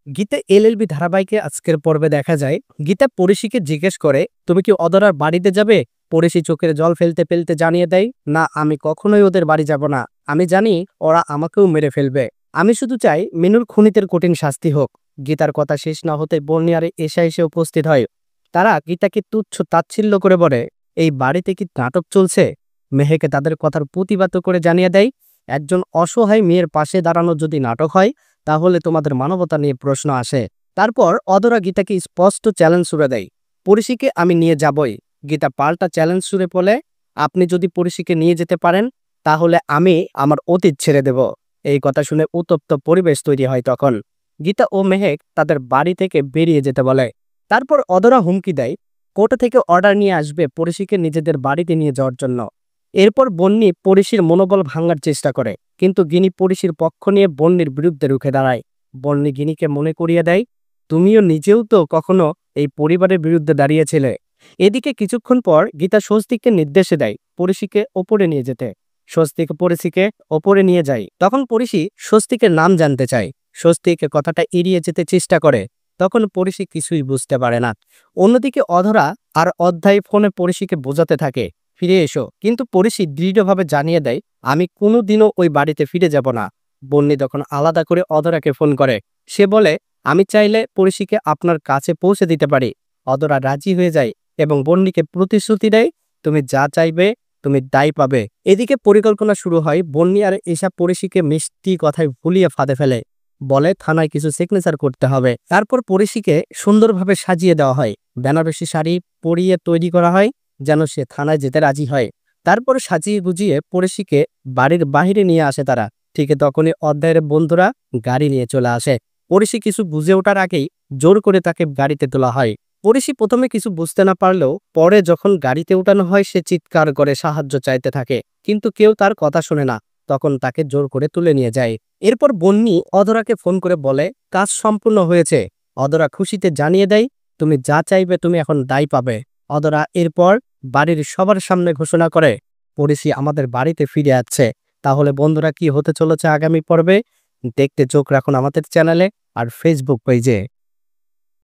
Gita LLB ধারাবাহিকে আজকের পর্বে দেখা যায় গীতা পরিশিকে জিজ্ঞেস করে, তুমি কি অদরার বাড়িতে যাবে? পরিশি চোখের জল ফেলতে ফেলতে জানিয়ে দেয়, না, আমি কখনোই ওদের বাড়ি যাব না। আমি জানি ওরা আমাকেও মেরে ফেলবে। আমি শুধু চাই মিনুর খুনিদের কঠিন শাস্তি হোক। গীতার কথা শেষ না হতে বর্ণিয়ারে এসে উপস্থিত হয়। তারা গীতাকে তুচ্ছ তাচ্ছিল্য করে বলে, এই বাড়িতে কি নাটক চলছে? মেহেকে তাদের কথার প্রতিবাদ করে জানিয়ে দেয়, একজন অসহায় মেয়ের পাশে দাঁড়ানো যদি নাটক হয়, তাহলে তোমাদের মানবতা নিয়ে প্রশ্ন আসে। তারপর অদরা গীতাকে স্পষ্ট চ্যালেঞ্জ ছুড়ে দেয়, পরিশিকে আমি নিয়ে যাবই। গীতা পাল্টা চ্যালেঞ্জ ছুড়ে বলে, আপনি যদি পরিশিকে নিয়ে যেতে পারেন, তাহলে আমি আমার অতীত ছেড়ে দেব। এই কথা শুনে উত্তপ্ত পরিবেশ তৈরি হয়। তখন গীতা ও মেহেক তাদের বাড়ি থেকে বেরিয়ে যেতে বলে। তারপর অদরা হুমকি দেয়, কোর্ট থেকে অর্ডার নিয়ে আসবে পরিশিকে নিজেদের বাড়িতে নিয়ে যাওয়ার জন্য। এরপর বন্যি পরিশির মনোবল ভাঙার চেষ্টা করে, কিন্তু গিনি পরিশির পক্ষ নিয়ে বন্যির বিরুদ্ধে রুখে দাঁড়ায়। বন্যি গিনিকে মনে করিয়ে দেয়, তুমিও নিজেও তো কখনো এই পরিবারের বিরুদ্ধে দাঁড়িয়েছিলে। এদিকে কিছুক্ষণ পর গীতা স্বস্তিককে নির্দেশে দেয় পরিশিকে ওপরে নিয়ে যেতে। স্বস্তিক পরিশিকে ওপরে নিয়ে যায়। তখন পরিশি স্বস্তিকের নাম জানতে চায়। স্বস্তিক কথাটা এড়িয়ে যেতে চেষ্টা করে। তখন পরিশি কিছুই বুঝতে পারে না। অন্যদিকে অধরা আর অধ্যায় ফোনে পরিশিকে বোঝাতে থাকে, ফিরে এসো। কিন্তু পরিশি দৃঢ়ভাবে জানিয়ে দেয়, আমি কোনোদিনও ওই বাড়িতে ফিরে যাব না। বন্যি তখন আলাদা করে অধরাকে ফোন করে। সে বলে, আমি চাইলে পরিশিকে আপনার কাছে পৌঁছে দিতে পারি। অধরা রাজি হয়ে যায় এবং বন্যিকে প্রতিশ্রুতি দেয়, তুমি যা চাইবে তুমি তাই পাবে। এদিকে পরিকল্পনা শুরু হয়। বন্যি আর এসা পরিশিকে মিষ্টি কথায় ভুলিয়ে ফাঁদে ফেলে, বলে থানায় কিছু সিগনেচার করতে হবে। তারপর পরিশিকে সুন্দরভাবে সাজিয়ে দেওয়া হয়। বেনারসি শাড়ি পরিয়ে তৈরি করা হয় যেন সে থানায় যেতে রাজি হয়। তারপর সাজিয়ে গুজিয়ে পরিশিকে বাড়ির বাহিরে নিয়ে আসে তারা। ঠিক তখনই অধ্যায়ের বন্ধুরা গাড়ি নিয়ে চলে আসে। পরিশি কিছু বুঝে ওঠার আগেই জোর করে তাকে গাড়িতে তোলা হয়। পরিশি প্রথমে কিছু বুঝতে না পারলেও পরে যখন গাড়িতে উঠানো হয় সে চিৎকার করে সাহায্য চাইতে থাকে, কিন্তু কেউ তার কথা শোনে না। তখন তাকে জোর করে তুলে নিয়ে যায়। এরপর বন্যি অধরাকে ফোন করে বলে, কাজ সম্পূর্ণ হয়েছে। অধরা খুশিতে জানিয়ে দেয়, তুমি যা চাইবে তুমি এখন দায় পাবে। অধরা এরপর বাড়ির সবার সামনে ঘোষণা করে, পরিশি আমাদের বাড়িতে ফিরে আসছে। তাহলে বন্ধুরা, কি হতে চলেছে আগামী পর্বে দেখতে চোখ রাখুন আমাদের চ্যানেলে আর ফেসবুক পেজে।